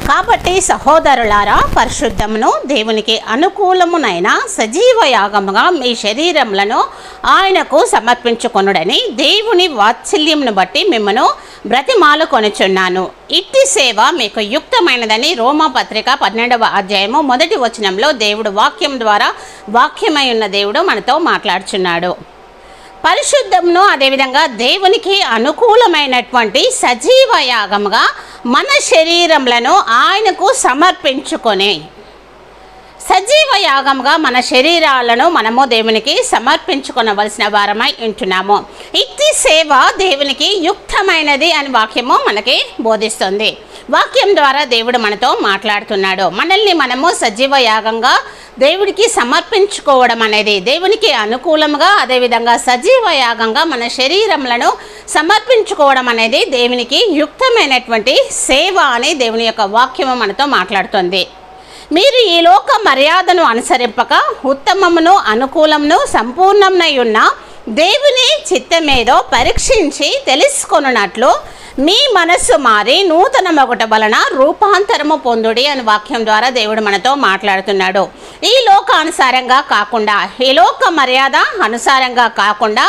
కాబట్టి సహోదరులారా, పరిశుద్ధమును దేవునికి అనుకూలమునైన సజీవ యాగముగా మీ శరీరములను ఆయనకు సమర్పించుకొనుడని దేవుని వాత్సల్యమును బట్టి మిమ్మను బ్రతిమాలుకొనుచున్నాను. ఇట్టి సేవ మీకు యుక్తమైనదని రోమాపత్రిక 12వ అధ్యాయము 1వ వచనంలో దేవుడు వాక్యం ద్వారా వాక్యమై ఉన్న దేవుడు మనతో మాట్లాడుచున్నాడు. పరిశుద్ధమును అదేవిధంగా దేవునికి అనుకూలమైనటువంటి సజీవ యాగముగా మన శరీరములను ఆయనకు సమర్పించుకొని, సజీవ యాగముగా మన శరీరాలను మనము దేవునికి సమర్పించుకొనవలసిన వారమై ఉంటున్నాము. ఇట్టి సేవ దేవునికి యుక్తమైనది అని వాక్యము మనకి బోధిస్తుంది. వాక్యం ద్వారా దేవుడు మనతో మాట్లాడుతున్నాడు. మనల్ని మనము సజీవ యాగంగా దేవుడికి సమర్పించుకోవడం అనేది దేవునికి అనుకూలంగా, అదేవిధంగా సజీవ యాగంగా మన శరీరములను సమర్పించుకోవడం అనేది దేవునికి యుక్తమైనటువంటి సేవ అని దేవుని యొక్క వాక్యము మనతో మాట్లాడుతుంది. మీరు ఈ లోక మర్యాదను అనుసరింపక ఉత్తమమును అనుకూలమును సంపూర్ణమునై ఉన్న దేవుని చిత్తమేదో పరీక్షించి తెలుసుకొనున్నట్లు మీ మనస్సు మారి నూతన మొగట వలన రూపాంతరము పొందుడి అని వాక్యం ద్వారా దేవుడు మనతో మాట్లాడుతున్నాడు. ఈ లోకానుసారంగా కాకుండా, ఈ లోక మర్యాద అనుసారంగా కాకుండా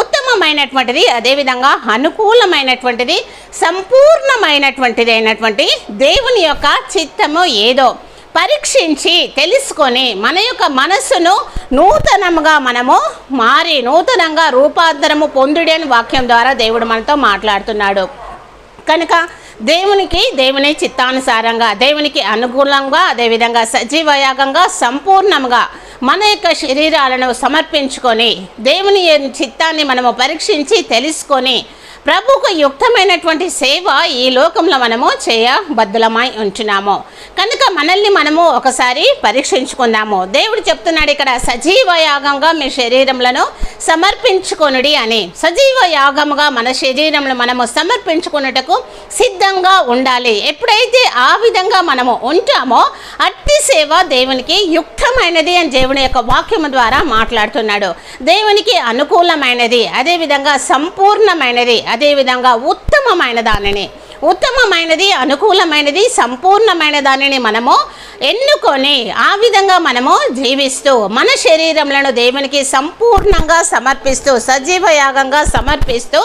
ఉత్తమమైనటువంటిది, అదేవిధంగా అనుకూలమైనటువంటిది, సంపూర్ణమైనటువంటిది అయినటువంటి దేవుని యొక్క చిత్తము ఏదో పరీక్షించి తెలుసుకొని మన యొక్క మనస్సును నూతనముగా మనము మారి నూతనంగా రూపాంతరము పొందుడి అని వాక్యం ద్వారా దేవుడు మనతో మాట్లాడుతున్నాడు. కనుక దేవుని చిత్తానుసారంగా, దేవునికి అనుకూలంగా, అదేవిధంగా సజీవయాగంగా సంపూర్ణంగా మన యొక్క శరీరాలను సమర్పించుకొని దేవుని చిత్తాన్ని మనము పరీక్షించి తెలుసుకొని ప్రభుకు యుక్తమైనటువంటి సేవ ఈ లోకంలో మనము చేయబద్ధులమై ఉంటున్నాము. కనుక మనల్ని మనము ఒకసారి పరీక్షించుకుందాము. దేవుడు చెప్తున్నాడు ఇక్కడ సజీవ యాగంగా మీ శరీరములను సమర్పించుకొనుడి అని. సజీవ యాగముగా మన శరీరములను మనము సమర్పించుకున్నటకు సిద్ధంగా ఉండాలి. ఎప్పుడైతే ఆ విధంగా మనము ఉంటామో అట్టి సేవ దేవునికి యుక్తమైనది అని దేవుని యొక్క వాక్యము ద్వారా మాట్లాడుతున్నాడు. దేవునికి అనుకూలమైనది, అదేవిధంగా సంపూర్ణమైనది, అదేవిధంగా ఉత్తమమైన దానిని, ఉత్తమమైనది, అనుకూలమైనది, సంపూర్ణమైన దానిని మనము ఎన్నుకొని ఆ విధంగా మనము జీవిస్తూ మన శరీరములను దేవునికి సంపూర్ణంగా సమర్పిస్తూ సజీవ యాగంగా సమర్పిస్తూ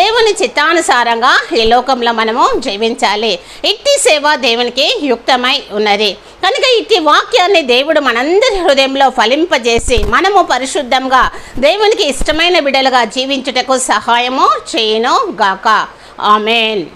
దేవుని చిత్తానుసారంగా ఈ లోకంలో మనము జీవించాలి. ఇట్టి సేవ దేవునికి యుక్తమై ఉన్నది. కనుక ఇట్టి వాక్యాన్ని దేవుడు మనందరి హృదయంలో ఫలింపజేసి మనము పరిశుద్ధంగా దేవునికి ఇష్టమైన బిడ్డలుగా జీవించుటకు సహాయము చేయును గాక. ఆమేన్.